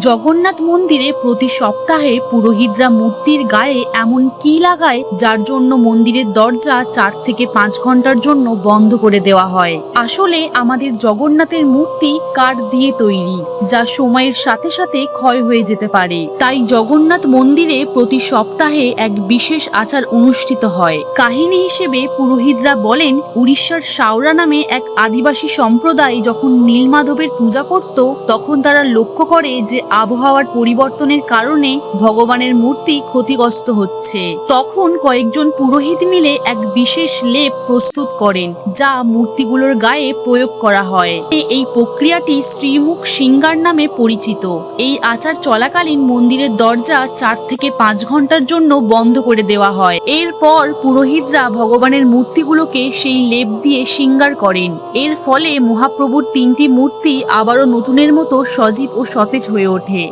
জগন্নাথ মন্দিরে প্রতি সপ্তাহে পুরোহিতরা মূর্তির গায়ে এমন কি লাগায় যার জন্য মন্দিরের দরজা 4 থেকে 5 ঘন্টার জন্য বন্ধ করে দেওয়া হয়। আসলে আমাদের জগন্নাথের মূর্তি কাঠ দিয়ে তৈরি, যা সময়ের সাথে সাথে ক্ষয় হয়ে যেতে পারে। তাই জগন্নাথ মন্দিরে প্রতি সপ্তাহে এক বিশেষ আচার অনুষ্ঠিত হয়। কাহিনী হিসেবে পুরোহিতরা বলেন, উড়িষ্যার সাওরা নামে এক আদিবাসী সম্প্রদায় যখন নীলমাধবের পূজা করত, তখন তারা লক্ষ্য করে যে আবহাওয়ার পরিবর্তনের কারণে ভগবানের মূর্তি ক্ষতিগ্রস্ত হচ্ছে। তখন কয়েকজন পুরোহিত মিলে এক বিশেষ লেপ প্রস্তুত করেন, যা মূর্তিগুলোর গায়ে প্রয়োগ করা হয়। এই প্রক্রিয়াটি শ্রীমুখ সিঙ্গার নামে পরিচিত। এই আচার চলাকালীন মন্দিরের দরজা 4 থেকে 5 ঘন্টার জন্য বন্ধ করে দেওয়া হয়। এরপর পুরোহিতরা ভগবানের মূর্তিগুলোকে সেই লেপ দিয়ে সিঙ্গার করেন। এর ফলে মহাপ্রভুর 3টি মূর্তি আবারও নতুনের মতো সজীব ও সতেজ হয়ে ওঠে।